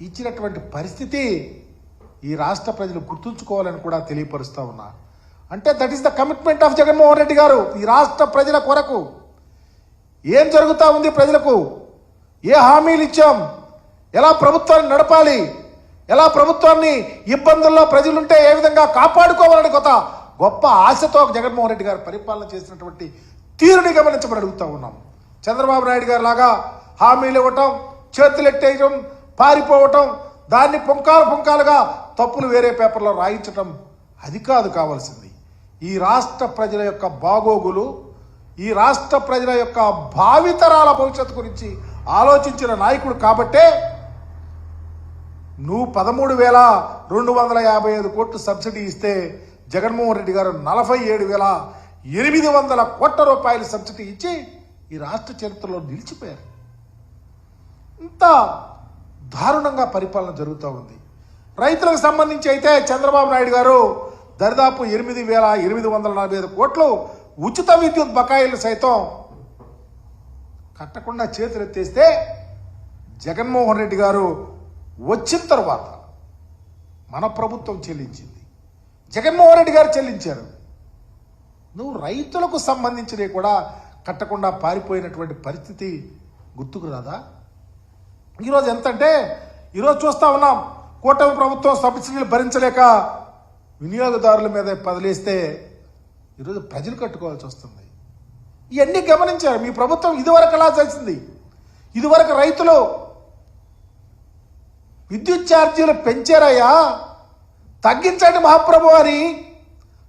ఇచ్చినటువంటి పరిస్థితి ఈ రాష్ట్ర ప్రజలు గుర్తుంచుకోవాలని కూడా తెలియపరుస్తా ఉన్నా. అంటే that is the commitment of Jaganmohan Reddy గారు. ఈ రాష్ట్ర ప్రజల కొరకు ఏం జరుగుతూ ఉంది, ప్రజలకు ఏ హామీలు ఇచ్చాం, ఎలా ప్రభుత్వాన్ని నడపాలి, ఎలా ప్రభుత్వాన్ని ఇబ్బందుల్లో ప్రజలుంటే ఏ విధంగా కాపాడుకోవాలని గొప్ప ఆశతో జగన్మోహన్ రెడ్డి గారు పరిపాలన చేసినటువంటి తీరుని గమనించమని అడుగుతూ ఉన్నాం. చంద్రబాబు నాయుడు గారు లాగా హామీలు ఇవ్వటం, చేతులు ఎట్టేయటం, పారిపోవటం, దాన్ని పుంకాలుగా తప్పులు వేరే పేపర్లో రాయించటం అది కాదు కావాల్సింది. ఈ రాష్ట్ర ప్రజల యొక్క బాగోగులు, ఈ రాష్ట్ర ప్రజల యొక్క భావితరాల భవిష్యత్తు గురించి ఆలోచించిన నాయకుడు కాబట్టే నువ్వు 13,255 కోట్లు సబ్సిడీ ఇస్తే జగన్మోహన్ రెడ్డి గారు 47,800 కోట్ల రూపాయలు సబ్సిడీ ఇచ్చి ఈ రాష్ట్ర చరిత్రలో నిలిచిపోయారు. ఇంత దారుణంగా పరిపాలన జరుగుతూ ఉంది. రైతులకు సంబంధించి అయితే చంద్రబాబు నాయుడు గారు దరిదాపు 8,845 కోట్లు ఉచిత విద్యుత్ బకాయిలు సైతం కట్టకుండా చేతులెత్తేస్తే జగన్మోహన్ రెడ్డి గారు వచ్చిన తర్వాత మన ప్రభుత్వం చెల్లించింది, జగన్మోహన్ రెడ్డి గారు చెల్లించారు. నువ్వు రైతులకు సంబంధించినవి కూడా కట్టకుండా పారిపోయినటువంటి పరిస్థితి గుర్తుకు రాదా? ఈరోజు ఎంతంటే ఈరోజు చూస్తూ ఉన్నాం, కూటమి ప్రభుత్వం సబ్సిడీలు భరించలేక వినియోగదారుల మీద పదిలేస్తే ఈరోజు ప్రజలు కట్టుకోవాల్సి వస్తుంది. ఇవన్నీ గమనించారు. మీ ప్రభుత్వం ఇదివరకు ఎలా చేసింది? ఇదివరకు రైతులు విద్యుత్ ఛార్జీలు పెంచారయ్యా, తగ్గించండి మహాప్రభు అని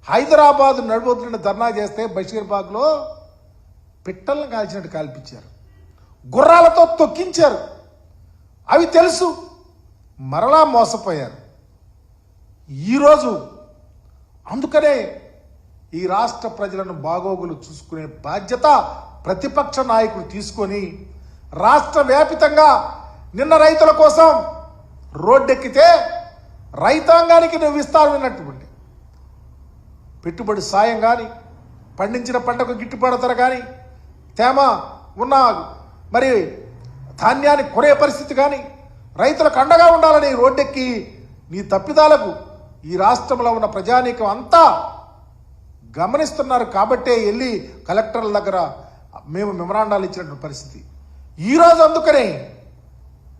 హైదరాబాద్ నడిపోతున్న ధర్నా చేస్తే బషీర్బాగ్లో పిట్టలను కాల్చినట్టు కాల్పించారు, గుర్రాలతో తొక్కించారు. అవి తెలుసు, మరలా మోసపోయారు. ఈరోజు అందుకనే ఈ రాష్ట్ర ప్రజలను బాగోగులు చూసుకునే బాధ్యత ప్రతిపక్ష నాయకులు తీసుకొని రాష్ట్ర వ్యాపితంగా నిన్న రైతుల కోసం రోడ్డెక్కితే రైతాంగానికి నువ్వు ఇస్తానన్నటువంటి పెట్టుబడి సాయం కానీ, పండించిన పంటకు గిట్టుబాటు ధర కానీ, తేమ ఉన్న మరి ధాన్యాన్ని కొనే పరిస్థితి కానీ, రైతులకు అండగా ఉండాలని రోడ్డెక్కి నీ తప్పిదాలకు ఈ రాష్ట్రంలో ఉన్న ప్రజానీకం అంతా గమనిస్తున్నారు. కాబట్టే వెళ్ళి కలెక్టర్ల దగ్గర మేము మెమరాండాలు ఇచ్చినటువంటి పరిస్థితి. ఈరోజు అందుకనే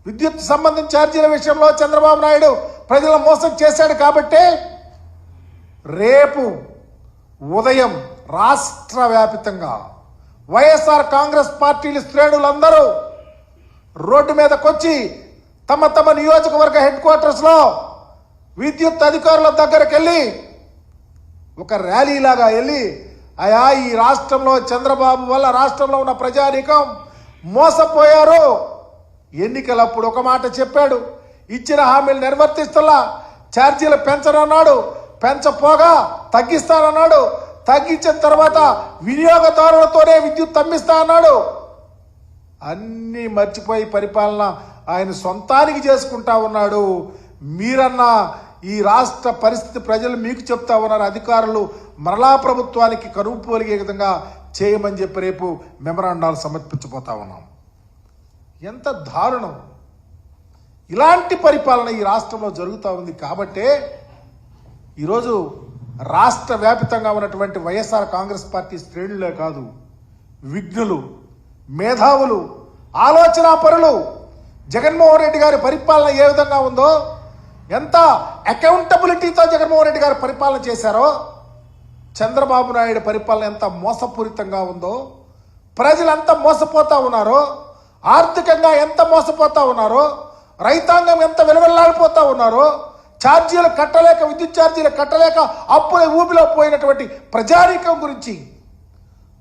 విద్యుత్ సంబంధించిన ఛార్జీల విషయంలో చంద్రబాబు నాయుడు ప్రజలను మోసం చేశాడు. కాబట్టే రేపు ఉదయం రాష్ట్ర వ్యాపితంగా వైఎస్ఆర్ కాంగ్రెస్ పార్టీల శ్రేణులందరూ రోడ్డు మీదకొచ్చి తమ తమ నియోజకవర్గ హెడ్ క్వార్టర్స్లో విద్యుత్ అధికారుల దగ్గరికి వెళ్ళి ఒక ర్యాలీలాగా వెళ్ళి, అయా ఈ రాష్ట్రంలో చంద్రబాబు వల్ల రాష్ట్రంలో ఉన్న ప్రజానీకం మోసపోయారు. ఎన్నికలప్పుడు ఒక మాట చెప్పాడు, ఇచ్చిన హామీలు నిర్వర్తిస్తున్నా, ఛార్జీలు పెంచనన్నాడు, పెంచపోగా తగ్గిస్తానన్నాడు, తగ్గించిన తర్వాత వినియోగదారులతోనే విద్యుత్ అమ్మిస్తా అన్నాడు. అన్నీ మర్చిపోయి పరిపాలన ఆయన సొంతానికి చేసుకుంటా ఉన్నాడు. మీరన్నా ఈ రాష్ట్ర పరిస్థితి ప్రజలు మీకు చెప్తా ఉన్నారు, అధికారులు మరలా ప్రభుత్వానికి కరువు పోలిగే విధంగా చేయమని చెప్పి రేపు మెమరాండాలు సమర్పించబోతా ఉన్నాం. ఎంత దారుణం! ఇలాంటి పరిపాలన ఈ రాష్ట్రంలో జరుగుతూ ఉంది. కాబట్టే ఈరోజు రాష్ట్ర వ్యాపితంగా ఉన్నటువంటి వైఎస్ఆర్ కాంగ్రెస్ పార్టీ శ్రేణులే కాదు, విఘ్నులు, మేధావులు, ఆలోచనా పరులు జగన్మోహన్ రెడ్డి గారి పరిపాలన ఏ విధంగా ఉందో, ఎంత అకౌంటబిలిటీతో జగన్మోహన్ రెడ్డి గారు పరిపాలన చేశారో, చంద్రబాబు నాయుడు పరిపాలన ఎంత మోసపూరితంగా ఉందో, ప్రజలు ఎంత మోసపోతా ఉన్నారో, ఆర్థికంగా ఎంత మోసపోతా ఉన్నారో, రైతాంగం ఎంత విలువెల్లాడిపోతా ఉన్నారో, ఛార్జీలు కట్టలేక, విద్యుత్ ఛార్జీలు కట్టలేక అప్పుల ఊపిలో పోయినటువంటి ప్రజానీకం గురించి,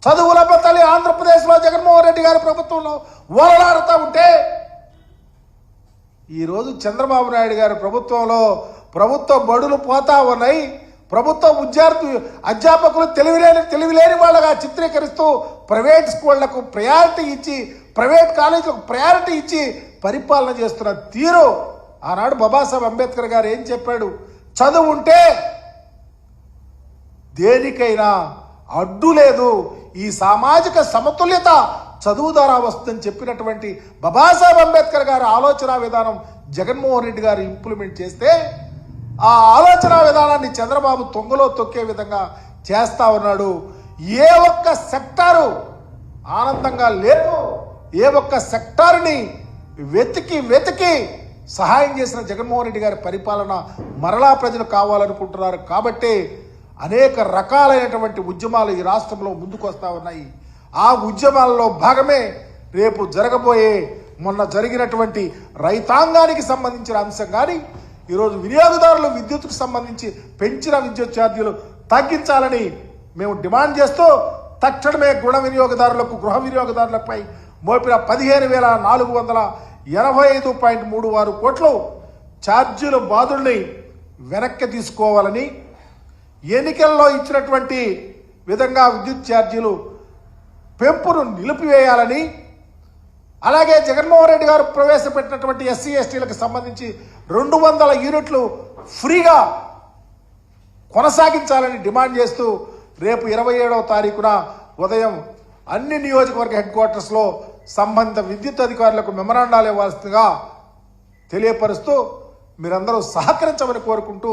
చదువుల బతలి ఆంధ్రప్రదేశ్లో జగన్మోహన్ రెడ్డి గారి ప్రభుత్వంలో ఓలలాడుతూ ఉంటే, ఈరోజు చంద్రబాబు నాయుడు గారి ప్రభుత్వంలో ప్రభుత్వ బడులు పోతా ఉన్నాయి, ప్రభుత్వ అధ్యాపకులు తెలివిలేని వాళ్ళగా చిత్రీకరిస్తూ ప్రైవేట్ స్కూళ్లకు ప్రయారిటీ ఇచ్చి, ప్రైవేట్ కాలేజీలకు ప్రయారిటీ ఇచ్చి పరిపాలన చేస్తున్న తీరు. ఆనాడు బాబాసాహెబ్ అంబేద్కర్ గారు ఏం చెప్పాడు? చదువు ఉంటే దేనికైనా అడ్డు లేదు, ఈ సామాజిక సమతుల్యత చదువు ద్వారా వస్తుందని చెప్పినటువంటి బాబాసాహెబ్ అంబేద్కర్ గారి ఆలోచన విధానం జగన్మోహన్ రెడ్డి గారు ఇంప్లిమెంట్ చేస్తే ఆ ఆలోచన విధానాన్ని చంద్రబాబు తొంగలో తొక్కే విధంగా చేస్తా ఉన్నాడు. ఏ ఒక్క సెక్టారు ఆనందంగా లేదు. ఏ ఒక్క సెక్టార్ని వెతికి సహాయం చేసిన జగన్మోహన్ రెడ్డి గారి పరిపాలన మరలా ప్రజలు కావాలనుకుంటున్నారు. కాబట్టి అనేక రకాలైనటువంటి ఉద్యమాలు ఈ రాష్ట్రంలో ముందుకు వస్తూ ఉన్నాయి. ఆ ఉద్యమాలలో భాగమే రేపు జరగబోయే మొన్న జరిగినటువంటి రైతాంగానికి సంబంధించిన అంశం. కానీ ఈరోజు వినియోగదారులు విద్యుత్కు సంబంధించి పెంచిన విద్యుత్ ఛార్జీలు తగ్గించాలని మేము డిమాండ్ చేస్తూ తక్షణమే గృహ వినియోగదారులపై మోపిన 15,485.36 కోట్లు ఛార్జీలు బాధుల్ని వెనక్కి తీసుకోవాలని, ఎన్నికల్లో ఇచ్చినటువంటి విధంగా విద్యుత్ ఛార్జీలు పెంపును నిలిపివేయాలని, అలాగే జగన్మోహన్ రెడ్డి గారు ప్రవేశపెట్టినటువంటి ఎస్సీ ఎస్టీలకు సంబంధించి 200 యూనిట్లు ఫ్రీగా కొనసాగించాలని డిమాండ్ చేస్తూ రేపు 27వ తారీఖున ఉదయం అన్ని నియోజకవర్గ హెడ్ క్వార్టర్స్లో సంబంధిత విద్యుత్ అధికారులకు మెమరాండాలు ఇవ్వాల్సిందిగా తెలియపరుస్తూ మీరందరూ సహకరించమని కోరుకుంటూ